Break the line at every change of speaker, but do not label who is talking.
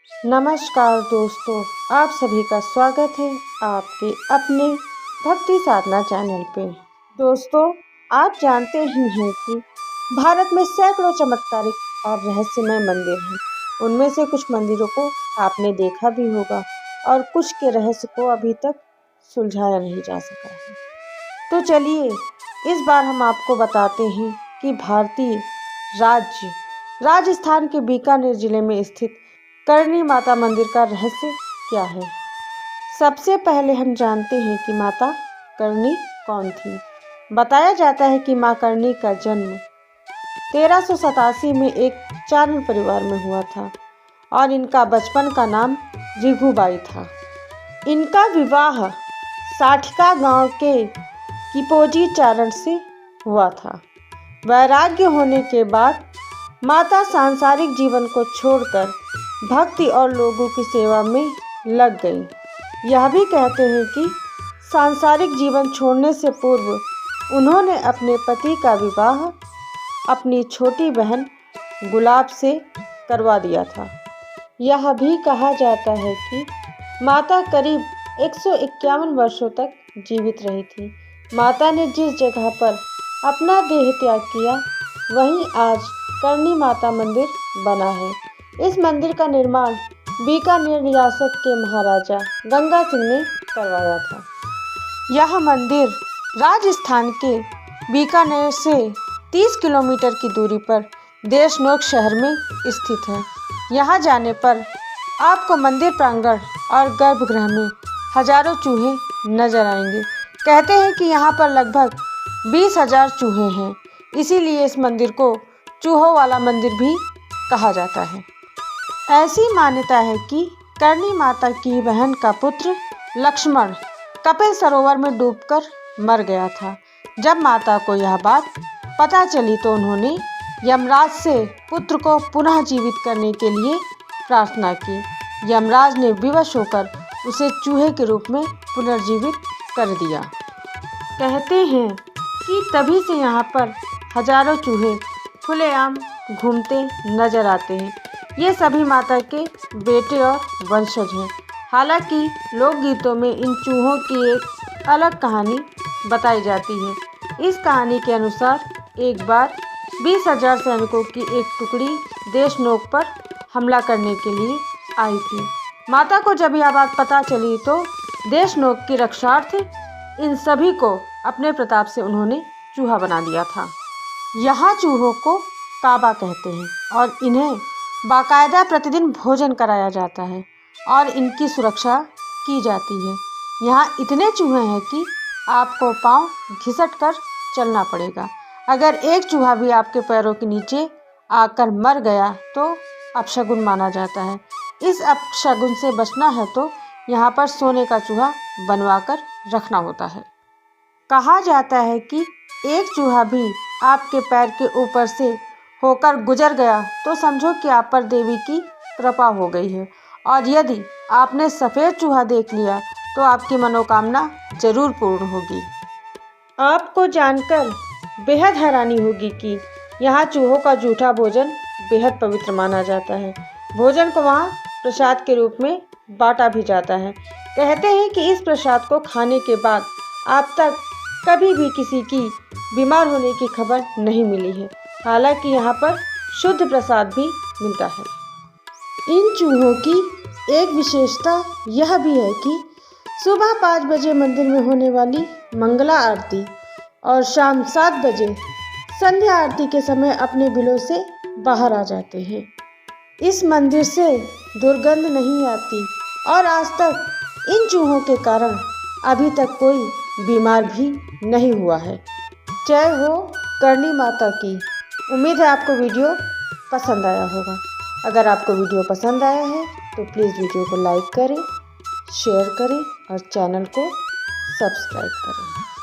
नमस्कार दोस्तों, आप सभी का स्वागत है आपके अपने भक्ति साधना चैनल पे। दोस्तों, आप जानते ही हैं कि भारत में सैकड़ों चमत्कारिक और रहस्यमय मंदिर हैं। उनमें से कुछ मंदिरों को आपने देखा भी होगा और कुछ के रहस्य को अभी तक सुलझाया नहीं जा सका है। तो चलिए, इस बार हम आपको बताते हैं कि भारतीय राज्य राजस्थान के बीकानेर जिले में स्थित करणी माता मंदिर का रहस्य क्या है। सबसे पहले हम जानते हैं कि माता करणी कौन थी। बताया जाता है कि मां करणी का जन्म 1387 में एक चारण परिवार में हुआ था और इनका बचपन का नाम रिघुबाई था। इनका विवाह साठिका गांव के किपोजी चारण से हुआ था। वैराग्य होने के बाद माता सांसारिक जीवन को छोड़कर भक्ति और लोगों की सेवा में लग गई। यह भी कहते हैं कि सांसारिक जीवन छोड़ने से पूर्व उन्होंने अपने पति का विवाह अपनी छोटी बहन गुलाब से करवा दिया था। यह भी कहा जाता है कि माता करीब 151 वर्षों तक जीवित रही थी। माता ने जिस जगह पर अपना देह त्याग किया वहीं आज करणी माता मंदिर बना है। इस मंदिर का निर्माण बीकानेर रियासत के महाराजा गंगा सिंह ने करवाया था। यह मंदिर राजस्थान के बीकानेर से 30 किलोमीटर की दूरी पर देशनोक शहर में स्थित है। यहाँ जाने पर आपको मंदिर प्रांगण और गर्भगृह में हजारों चूहे नजर आएंगे। कहते हैं कि यहाँ पर लगभग 20,000 चूहे हैं, इसीलिए इस मंदिर को चूहों वाला मंदिर भी कहा जाता है। ऐसी मान्यता है कि करणी माता की बहन का पुत्र लक्ष्मण कपिल सरोवर में डूबकर मर गया था। जब माता को यह बात पता चली तो उन्होंने यमराज से पुत्र को पुनः जीवित करने के लिए प्रार्थना की। यमराज ने विवश होकर उसे चूहे के रूप में पुनर्जीवित कर दिया। कहते हैं कि तभी से यहाँ पर हजारों चूहे खुलेआम घूमते नजर आते हैं। ये सभी माता के बेटे और वंशज हैं। हालांकि लोकगीतों में इन चूहों की एक अलग कहानी बताई जाती है। इस कहानी के अनुसार एक बार 20,000 सैनिकों की एक टुकड़ी देशनोक पर हमला करने के लिए आई थी। माता को जब यह बात पता चली तो देशनोक की रक्षार्थ इन सभी को अपने प्रताप से उन्होंने चूहा बना दिया था। यहाँ चूहों को काबा कहते हैं और इन्हें बाकायदा प्रतिदिन भोजन कराया जाता है और इनकी सुरक्षा की जाती है। यहाँ इतने चूहे हैं कि आपको पाँव घिसट कर चलना पड़ेगा। अगर एक चूहा भी आपके पैरों के नीचे आकर मर गया तो अपशगुन माना जाता है। इस अपशगुन से बचना है तो यहाँ पर सोने का चूहा बनवाकर रखना होता है। कहा जाता है कि एक चूहा भी आपके पैर के ऊपर से होकर गुजर गया तो समझो कि आप पर देवी की कृपा हो गई है, और यदि आपने सफ़ेद चूहा देख लिया तो आपकी मनोकामना जरूर पूर्ण होगी। आपको जानकर बेहद हैरानी होगी कि यहाँ चूहों का जूठा भोजन बेहद पवित्र माना जाता है। भोजन को वहाँ प्रसाद के रूप में बांटा भी जाता है। कहते हैं कि इस प्रसाद को खाने के बाद आप तक कभी भी किसी की बीमार होने की खबर नहीं मिली है। हालांकि यहाँ पर शुद्ध प्रसाद भी मिलता है। इन चूहों की एक विशेषता यह भी है कि सुबह 5 बजे मंदिर में होने वाली मंगला आरती और शाम 7 बजे संध्या आरती के समय अपने बिलों से बाहर आ जाते हैं। इस मंदिर से दुर्गंध नहीं आती और आज तक इन चूहों के कारण अभी तक कोई बीमार भी नहीं हुआ है। जय हो करणी माता की। उम्मीद है आपको वीडियो पसंद आया होगा। अगर आपको वीडियो पसंद आया है तो प्लीज़ वीडियो को लाइक करें, शेयर करें और चैनल को सब्सक्राइब करें।